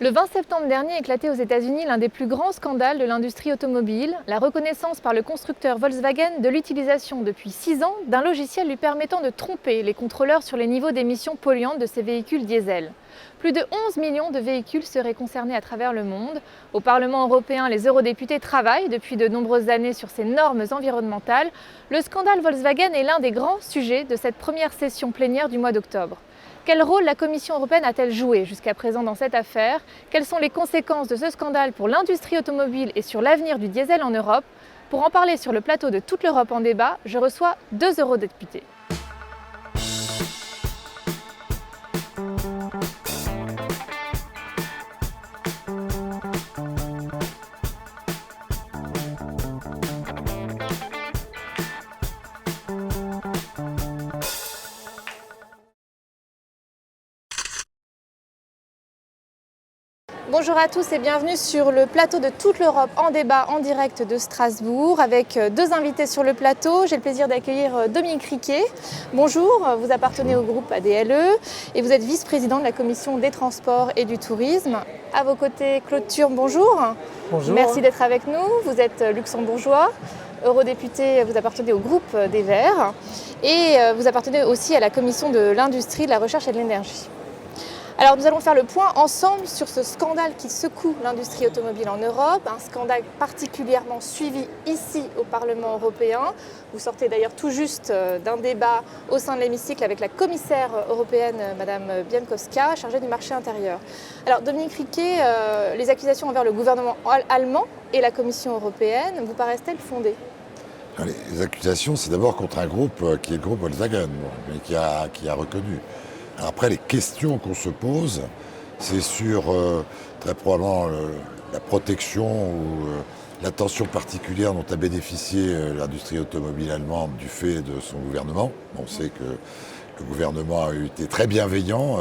Le 20 septembre dernier éclatait aux États-Unis l'un des plus grands scandales de l'industrie automobile, la reconnaissance par le constructeur Volkswagen de l'utilisation depuis 6 ans d'un logiciel lui permettant de tromper les contrôleurs sur les niveaux d'émissions polluantes de ses véhicules diesel. Plus de 11 millions de véhicules seraient concernés à travers le monde. Au Parlement européen, les eurodéputés travaillent depuis de nombreuses années sur ces normes environnementales. Le scandale Volkswagen est l'un des grands sujets de cette première session plénière du mois d'octobre. Quel rôle la Commission européenne a-t-elle joué jusqu'à présent dans cette affaire? Quelles sont les conséquences de ce scandale pour l'industrie automobile et sur l'avenir du diesel en Europe? Pour en parler sur le plateau de Toute l'Europe en débat, je reçois 2 eurodéputés. Bonjour à tous et bienvenue sur le plateau de Toute l'Europe en débat en direct de Strasbourg avec 2 invités sur le plateau. J'ai le plaisir d'accueillir Dominique Riquet. Bonjour, vous appartenez au groupe ADLE et vous êtes vice-président de la Commission des Transports et du Tourisme. À vos côtés, Claude Turme, bonjour. Bonjour. Merci d'être avec nous. Vous êtes luxembourgeois, eurodéputé, vous appartenez au groupe des Verts et vous appartenez aussi à la Commission de l'Industrie, de la Recherche et de l'Énergie. Alors nous allons faire le point ensemble sur ce scandale qui secoue l'industrie automobile en Europe, un scandale particulièrement suivi ici au Parlement européen. Vous sortez d'ailleurs tout juste d'un débat au sein de l'hémicycle avec la commissaire européenne, Madame Bieńkowska, chargée du marché intérieur. Alors Dominique Riquet, les accusations envers le gouvernement allemand et la Commission européenne vous paraissent-elles fondées ? Les accusations, c'est d'abord contre un groupe qui est le groupe Volkswagen, mais qui a reconnu. Après, les questions qu'on se pose, c'est sur très probablement la protection ou l'attention particulière dont a bénéficié l'industrie automobile allemande du fait de son gouvernement. On sait que le gouvernement a été très bienveillant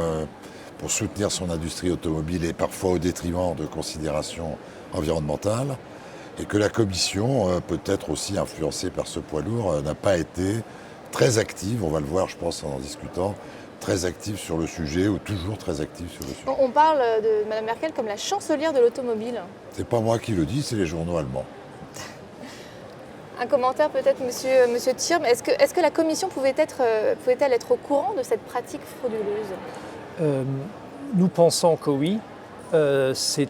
pour soutenir son industrie automobile et parfois au détriment de considérations environnementales. Et que la Commission, peut-être aussi influencée par ce poids lourd, n'a pas été très active, on va le voir je pense en discutant, très active sur le sujet ou toujours très active sur le sujet. On parle de Mme Merkel comme la chancelière de l'automobile. C'est pas moi qui le dis, c'est les journaux allemands. Un commentaire peut-être, monsieur Turme. Est-ce que la Commission pouvait-elle être au courant de cette pratique frauduleuse ? Nous pensons que oui. C'est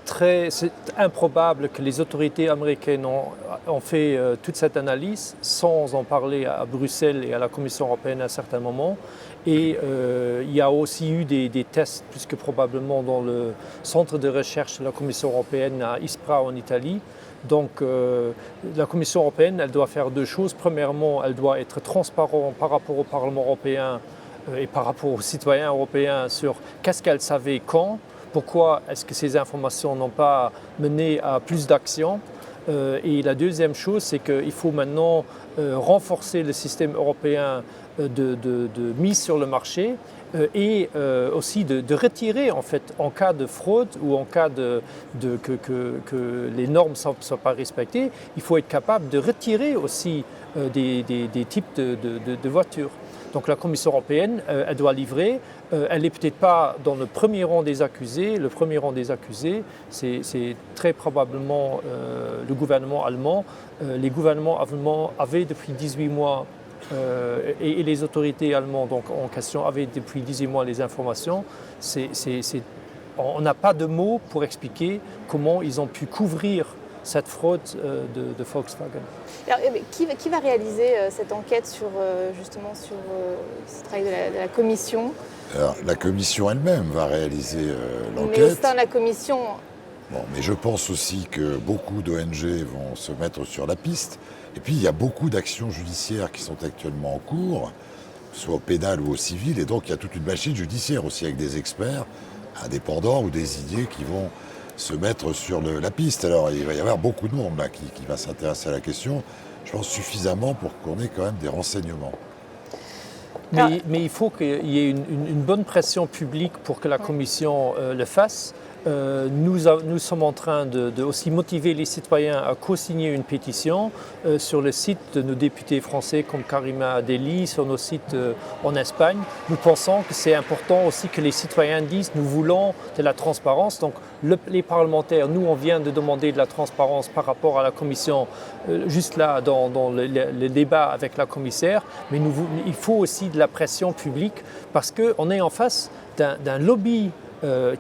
improbable que les autorités américaines ont fait toute cette analyse sans en parler à Bruxelles et à la Commission européenne à certains moments. Et il y a aussi eu des tests, puisque probablement dans le centre de recherche de la Commission européenne à Ispra en Italie. Donc la Commission européenne, elle doit faire 2 choses. Premièrement, elle doit être transparente par rapport au Parlement européen et par rapport aux citoyens européens sur qu'est-ce qu'elle savait quand. Pourquoi est-ce que ces informations n'ont pas mené à plus d'actions ? Et la deuxième chose, c'est qu'il faut maintenant renforcer le système européen de mise sur le marché et aussi de retirer, en fait, en cas de fraude ou en cas que les normes ne soient pas respectées, il faut être capable de retirer aussi des types de voitures. Donc la Commission européenne, elle doit livrer. Elle n'est peut-être pas dans le premier rang des accusés. Le premier rang des accusés, c'est très probablement le gouvernement allemand. Les gouvernements allemands avaient depuis 18 mois, et les autorités allemandes donc, en question avaient depuis 18 mois les informations. On n'a pas de mots pour expliquer comment ils ont pu couvrir cette fraude de Volkswagen. Alors, qui va réaliser cette enquête sur ce travail de la Commission ? Alors, la Commission elle-même va réaliser l'enquête. Mais au sein de la Commission... Bon, mais je pense aussi que beaucoup d'ONG vont se mettre sur la piste. Et puis, il y a beaucoup d'actions judiciaires qui sont actuellement en cours, soit au pénal ou au civil. Et donc, il y a toute une machine judiciaire aussi avec des experts indépendants ou des idées qui vont se mettre sur la piste. Alors il va y avoir beaucoup de monde là qui va s'intéresser à la question, je pense suffisamment pour qu'on ait quand même des renseignements. Mais il faut qu'il y ait une bonne pression publique pour que la Commission le fasse. nous sommes en train de aussi motiver les citoyens à co-signer une pétition sur le site de nos députés français comme Karima Deli, sur nos sites en Espagne. Nous pensons que c'est important aussi que les citoyens disent nous voulons de la transparence. Donc les parlementaires, nous on vient de demander de la transparence par rapport à la commission, juste là dans le débat avec la commissaire, mais il faut aussi de la pression publique parce qu'on est en face d'un lobby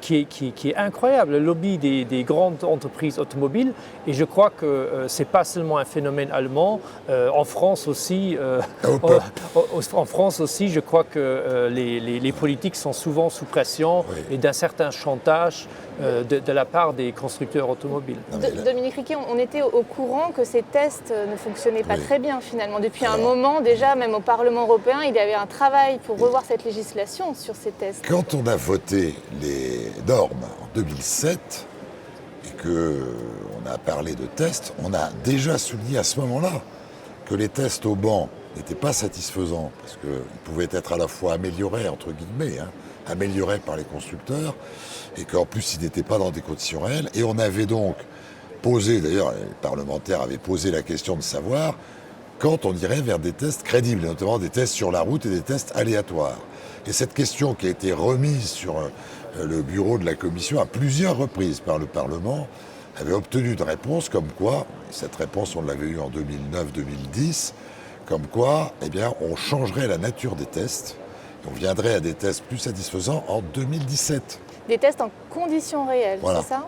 qui est incroyable, le lobby des grandes entreprises automobiles. Et je crois que ce n'est pas seulement un phénomène allemand. En France aussi, je crois que les politiques sont souvent sous pression et d'un certain chantage de la part des constructeurs automobiles. Dominique Riquet, on était au courant que ces tests ne fonctionnaient pas très bien finalement. Depuis un moment déjà, même au Parlement européen, il y avait un travail pour revoir cette législation sur ces tests. Quand on a voté les normes en 2007 et qu'on a parlé de tests, on a déjà souligné à ce moment-là que les tests au banc n'étaient pas satisfaisants parce qu'ils pouvaient être à la fois améliorés, entre guillemets, améliorés par les constructeurs, et qu'en plus ils n'étaient pas dans des conditions réelles. Et on avait donc posé, d'ailleurs les parlementaires avaient posé la question de savoir quand on irait vers des tests crédibles, et notamment des tests sur la route et des tests aléatoires. Et cette question qui a été remise sur le bureau de la Commission à plusieurs reprises par le Parlement avait obtenu une réponse comme quoi, et cette réponse on l'avait eue en 2009-2010, comme quoi on changerait la nature des tests, et on viendrait à des tests plus satisfaisants en 2017. Des tests en conditions réelles, voilà. C'est ça ?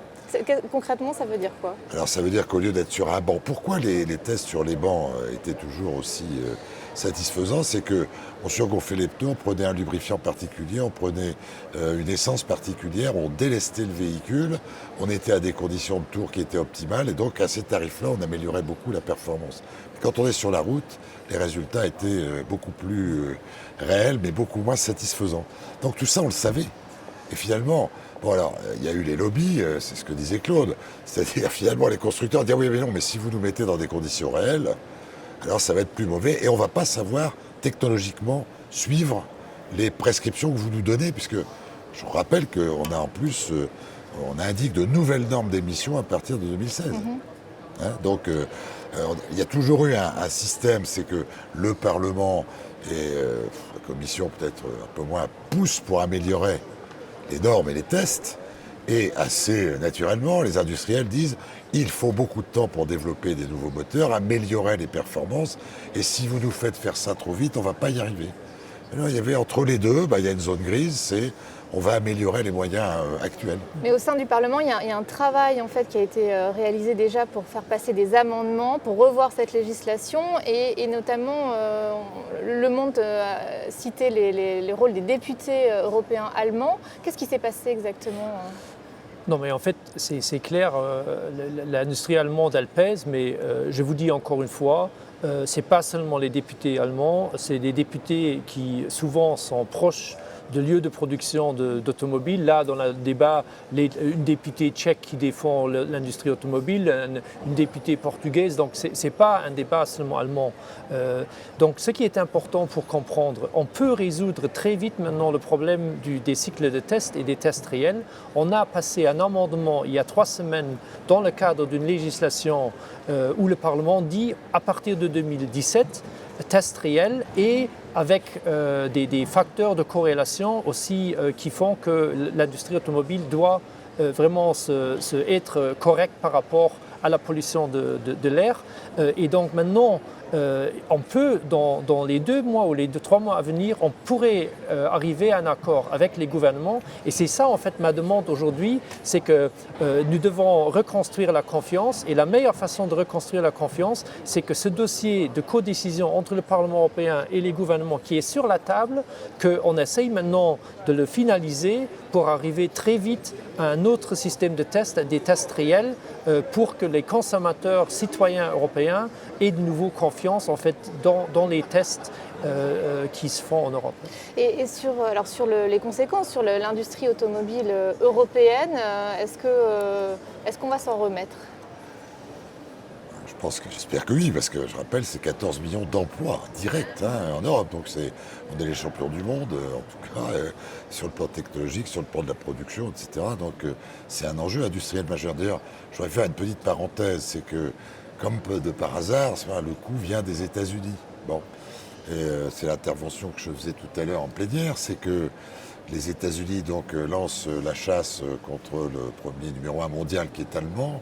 Concrètement, ça veut dire quoi ? Alors ça veut dire qu'au lieu d'être sur un banc, pourquoi les tests sur les bancs étaient toujours aussi satisfaisants ? C'est qu'on surgonflait les pneus, on prenait un lubrifiant particulier, on prenait une essence particulière, on délestait le véhicule, on était à des conditions de tour qui étaient optimales, et donc à ces tarifs-là, on améliorait beaucoup la performance. Quand on est sur la route, les résultats étaient beaucoup plus réels, mais beaucoup moins satisfaisants. Donc tout ça, on le savait. Et finalement, il y a eu les lobbies, c'est ce que disait Claude, c'est-à-dire finalement les constructeurs disent oui mais non, mais si vous nous mettez dans des conditions réelles, alors ça va être plus mauvais et on ne va pas savoir technologiquement suivre les prescriptions que vous nous donnez, puisque je vous rappelle qu'on a en plus, on indique de nouvelles normes d'émission à partir de 2016. Donc il y a toujours eu un système, c'est que le Parlement et la Commission peut-être un peu moins poussent pour améliorer les normes et les tests, et assez naturellement, les industriels disent il faut beaucoup de temps pour développer des nouveaux moteurs, améliorer les performances, et si vous nous faites faire ça trop vite, on ne va pas y arriver. Alors, il y avait entre les deux, il y a une zone grise, c'est on va améliorer les moyens actuels. Mais au sein du Parlement, il y a un travail en fait, qui a été réalisé déjà pour faire passer des amendements, pour revoir cette législation, et notamment Le Monde a cité les rôles des députés européens allemands. Qu'est-ce qui s'est passé exactement ? Non, mais en fait, c'est clair, l'industrie allemande, elle pèse, mais je vous dis encore une fois, ce n'est pas seulement les députés allemands, c'est des députés qui souvent sont proches de lieux de production d'automobiles. Là, dans le débat, une députée tchèque qui défend l'industrie automobile, une députée portugaise, donc ce n'est pas un débat seulement allemand. Donc ce qui est important pour comprendre, on peut résoudre très vite maintenant le problème des cycles de tests et des tests réels. On a passé un amendement il y a 3 semaines dans le cadre d'une législation où le Parlement dit à partir de 2017, tests réels et avec des facteurs de corrélation aussi qui font que l'industrie automobile doit vraiment être correcte par rapport à la pollution de l'air. Et donc maintenant, on peut, dans les 2 mois ou les 3 mois à venir, on pourrait arriver à un accord avec les gouvernements. Et c'est ça, en fait, ma demande aujourd'hui, c'est que nous devons reconstruire la confiance. Et la meilleure façon de reconstruire la confiance, c'est que ce dossier de codécision entre le Parlement européen et les gouvernements qui est sur la table, qu'on essaye maintenant de le finaliser pour arriver très vite à un autre système de tests, des tests réels, pour que les consommateurs citoyens européens aient de nouveau confiance en fait, dans les tests qui se font en Europe. Et sur les conséquences sur l'industrie automobile européenne, est-ce qu'on va s'en remettre ? J'espère que oui, parce que je rappelle, c'est 14 millions d'emplois directs en Europe. Donc on est les champions du monde, en tout cas, sur le plan technologique, sur le plan de la production, etc. Donc c'est un enjeu industriel majeur. D'ailleurs, je voudrais faire une petite parenthèse, c'est que, comme de par hasard, le coup vient des États-Unis. Bon. Et c'est l'intervention que je faisais tout à l'heure en plénière, c'est que les États-Unis donc lancent la chasse contre le premier numéro 1 mondial qui est allemand.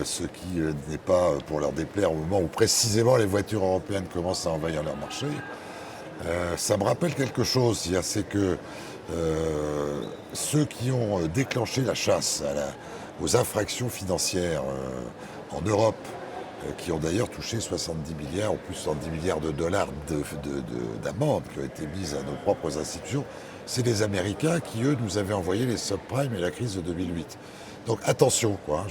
Ce qui n'est pas pour leur déplaire au moment où précisément les voitures européennes commencent à envahir leur marché. Ça me rappelle quelque chose, c'est que ceux qui ont déclenché la chasse aux infractions financières en Europe, qui ont d'ailleurs touché 70 milliards ou plus 70 milliards de dollars d'amendes qui ont été mises à nos propres institutions, c'est les Américains qui, eux, nous avaient envoyé les subprimes et la crise de 2008. Donc attention, quoi.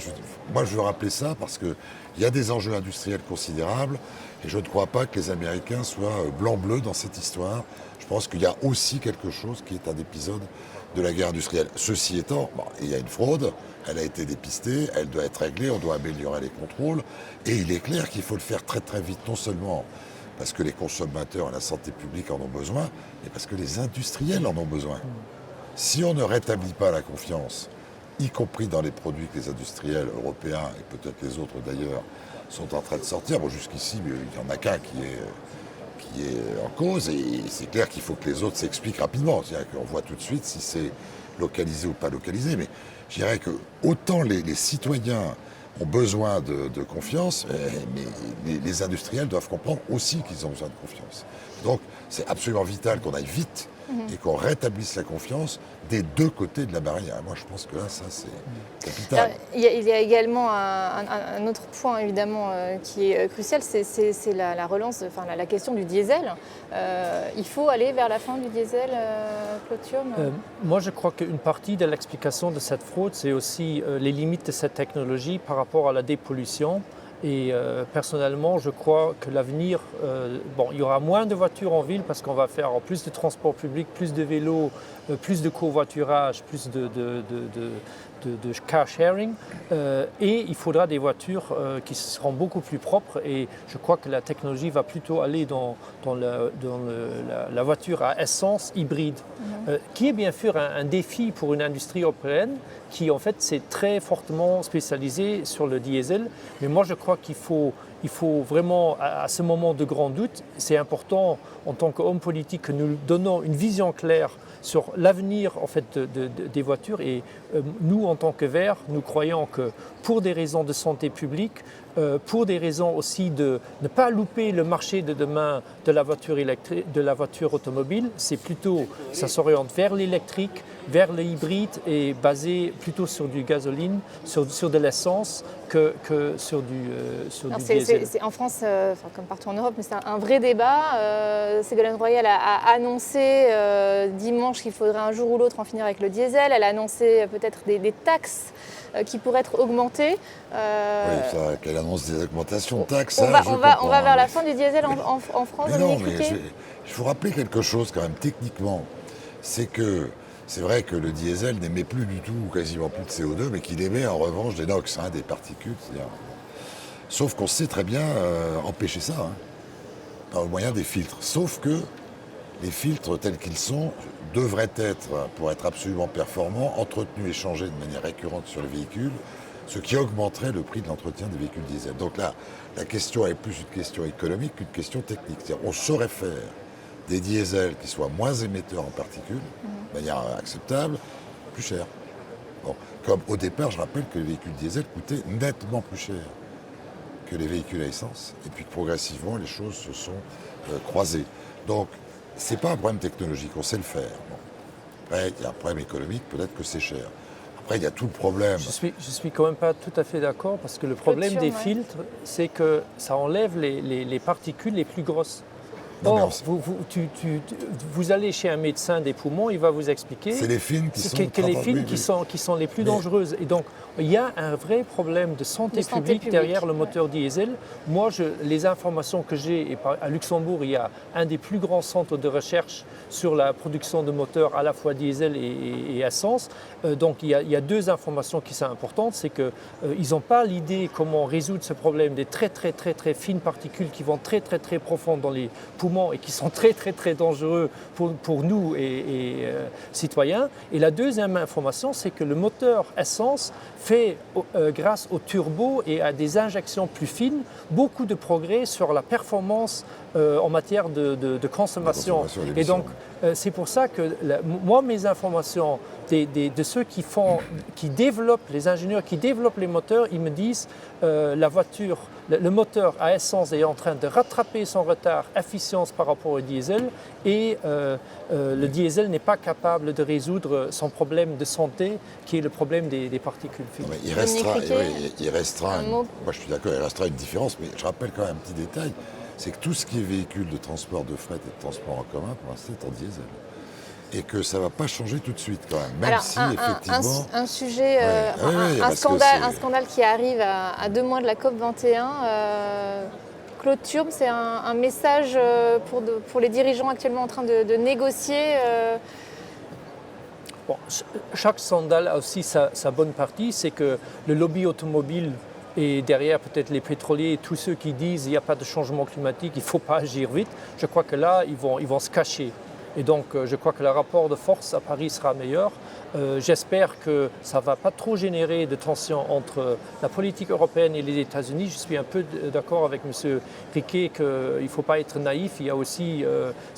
Moi, je veux rappeler ça parce qu'il y a des enjeux industriels considérables et je ne crois pas que les Américains soient blanc-bleu dans cette histoire. Je pense qu'il y a aussi quelque chose qui est un épisode de la guerre industrielle. Ceci étant, il y a une fraude, elle a été dépistée, elle doit être réglée, on doit améliorer les contrôles et il est clair qu'il faut le faire très très vite, non seulement parce que les consommateurs et la santé publique en ont besoin, mais parce que les industriels en ont besoin. Si on ne rétablit pas la confiance, y compris dans les produits que les industriels européens, et peut-être les autres d'ailleurs, sont en train de sortir. Bon, jusqu'ici, il n'y en a qu'un qui est en cause, et c'est clair qu'il faut que les autres s'expliquent rapidement. C'est-à-dire qu'on voit tout de suite si c'est localisé ou pas localisé, mais je dirais que autant les citoyens ont besoin de confiance, mais les industriels doivent comprendre aussi qu'ils ont besoin de confiance. Donc, c'est absolument vital qu'on aille vite et qu'on rétablisse la confiance des deux côtés de la barrière. Moi, je pense que là, ça, c'est capital. Alors, il y a également un autre point, évidemment, qui est crucial, c'est la relance, enfin la question du diesel. Il faut aller vers la fin du diesel, Claude. Moi, je crois qu'une partie de l'explication de cette fraude, c'est aussi les limites de cette technologie par rapport à la dépollution. Et personnellement, je crois que l'avenir, il y aura moins de voitures en ville parce qu'on va faire plus de transports publics, plus de vélos, plus de covoiturage, plus de car sharing. Et il faudra des voitures qui seront beaucoup plus propres. Et je crois que la technologie va plutôt aller dans la voiture à essence hybride, qui est bien sûr un défi pour une industrie européenne qui en fait s'est très fortement spécialisée sur le diesel. Mais moi je crois qu'il faut vraiment, à ce moment de grand doute, c'est important en tant qu'homme politique que nous donnons une vision claire sur l'avenir en fait, des voitures. Et nous, en tant que Verts, nous croyons que pour des raisons de santé publique, pour des raisons aussi de ne pas louper le marché de demain de la voiture électrique, de la voiture automobile, c'est plutôt, ça s'oriente vers l'électrique, vers le hybride et basé plutôt sur du gasoline, sur de l'essence que sur du diesel. C'est en France, comme partout en Europe, mais c'est un vrai débat. Ségolène Royal a annoncé dimanche qu'il faudrait un jour ou l'autre en finir avec le diesel. Elle a annoncé peut-être des taxes qui pourraient être augmentées. Oui, qu'elle annonce des augmentations de taxes. On va vers la fin du diesel en France. Mais non, mais je vous rappeler quelque chose quand même techniquement. C'est vrai que le diesel n'émet plus du tout, ou quasiment plus de CO2, mais qu'il émet en revanche des NOx, des particules. Sauf qu'on sait très bien empêcher ça, par le moyen des filtres. Sauf que les filtres tels qu'ils sont devraient être, pour être absolument performants, entretenus et changés de manière récurrente sur les véhicules, ce qui augmenterait le prix de l'entretien des véhicules diesel. Donc là, la question est plus une question économique qu'une question technique. C'est-à-dire on saurait faire des diesels qui soient moins émetteurs en particules, de manière acceptable, plus cher. Bon, comme au départ, je rappelle que les véhicules diesel coûtaient nettement plus cher que les véhicules à essence. Et puis progressivement, les choses se sont croisées. Donc, ce n'est pas un problème technologique, on sait le faire. Bon. Après, il y a un problème économique, peut-être que c'est cher. Après, il y a tout le problème. Je suis quand même pas tout à fait d'accord, parce que le problème des filtres, c'est que ça enlève les particules les plus grosses. Non, mais Or, vous allez chez un médecin des poumons, il va vous expliquer c'est les fines qui sont... que les fines oui. qui sont les plus Mais- dangereuses. Et donc, il y a un vrai problème de santé publique derrière le moteur diesel. Moi, les informations que j'ai, à Luxembourg, il y a un des plus grands centres de recherche sur la production de moteurs à la fois diesel et essence. Donc, il y a deux informations qui sont importantes. C'est qu'ils n'ont pas l'idée comment résoudre ce problème des très fines particules qui vont très profond dans les poumons et qui sont très dangereux pour nous et citoyens. Et la deuxième information, c'est que le moteur essence fait, grâce au turbo et à des injections plus fines, beaucoup de progrès sur la performance en matière de consommation. Et donc, c'est pour ça que moi, mes informations de ceux qui développent, les ingénieurs qui développent les moteurs, ils me disent la voiture, le moteur à essence est en train de rattraper son retard efficience par rapport au diesel et le diesel n'est pas capable de résoudre son problème de santé qui est le problème des particules fines. Non, mais il restera moi je suis d'accord, il restera une différence, mais je rappelle quand même un petit détail, c'est que tout ce qui est véhicule de transport de fret et de transport en commun, pour l'instant, est en diesel. Et que ça ne va pas changer tout de suite quand même, même alors, si effectivement... Un sujet, un scandale qui arrive à 2 mois de la COP21, Claude Turmes, c'est un message pour les dirigeants actuellement en train de négocier. Bon, chaque scandale a aussi sa bonne partie, c'est que le lobby automobile et derrière peut-être les pétroliers et tous ceux qui disent qu'il n'y a pas de changement climatique, il ne faut pas agir vite, je crois que là, ils vont se cacher. Et donc, je crois que le rapport de force à Paris sera meilleur. J'espère que ça ne va pas trop générer de tensions entre la politique européenne et les États-Unis. Je suis un peu d'accord avec M. Riquet qu'il ne faut pas être naïf. Il y a aussi,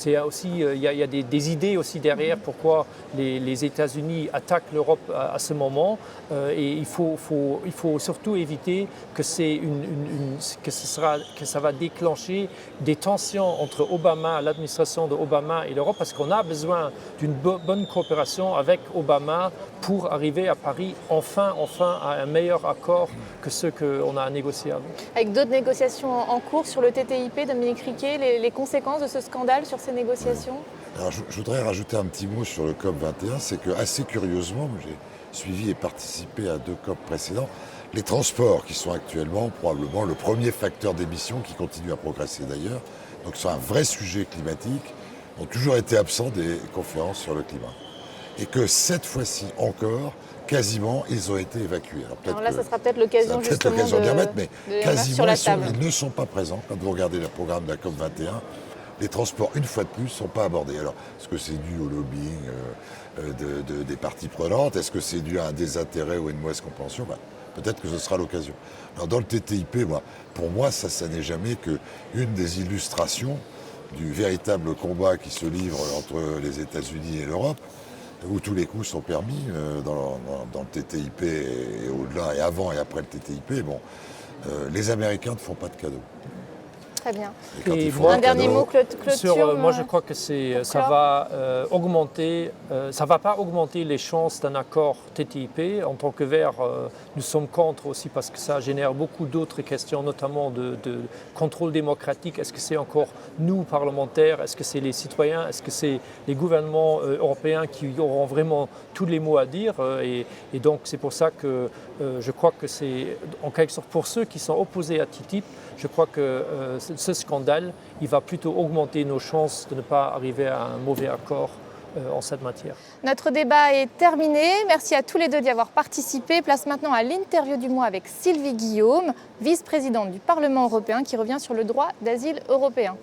des idées aussi derrière pourquoi les États-Unis attaquent l'Europe à ce moment. Et il faut surtout éviter que ça va déclencher des tensions entre l'administration d'Obama et l'Europe, parce qu'on a besoin d'une bonne coopération avec Obama pour arriver à Paris enfin à un meilleur accord que ceux qu'on a négociés avant. Avec d'autres négociations en cours sur le TTIP, Dominique Riquet, les conséquences de ce scandale sur ces négociations? Alors, je voudrais rajouter un petit mot sur le COP21, c'est que assez curieusement, j'ai suivi et participé à 2 COP précédents, les transports qui sont actuellement probablement le premier facteur d'émission qui continue à progresser d'ailleurs, donc c'est un vrai sujet climatique, ont toujours été absents des conférences sur le climat. Et que cette fois-ci encore, quasiment, ils ont été évacués. Alors là, ça sera peut-être l'occasion justement de bien mettre, mais quasiment, ils ne sont pas présents. Quand vous regardez le programme de la COP21, les transports, une fois de plus, ne sont pas abordés. Alors, est-ce que c'est dû au lobbying des parties prenantes? Est-ce que c'est dû à un désintérêt ou à une mauvaise compréhension? Peut-être que ce sera l'occasion. Alors, dans le TTIP, pour moi, ça n'est jamais qu'une des illustrations du véritable combat qui se livre entre les États-Unis et l'Europe, où tous les coups sont permis dans le TTIP et au-delà, et avant et après le TTIP. Les Américains ne font pas de cadeaux. Très bien. Et un dernier mot, Claude Turmes, moi, je crois que ça va augmenter, ça va pas augmenter les chances d'un accord TTIP. En tant que Verts, nous sommes contre aussi parce que ça génère beaucoup d'autres questions, notamment de contrôle démocratique. Est-ce que c'est encore nous, parlementaires? Est-ce que c'est les citoyens? Est-ce que c'est les gouvernements européens qui auront vraiment tous les mots à dire? Et donc, c'est pour ça que je crois que c'est, en quelque sorte, pour ceux qui sont opposés à TTIP, je crois que ce scandale, il va plutôt augmenter nos chances de ne pas arriver à un mauvais accord en cette matière. Notre débat est terminé. Merci à tous les deux d'y avoir participé. Place maintenant à l'interview du mois avec Sylvie Guillaume, vice-présidente du Parlement européen, qui revient sur le droit d'asile européen.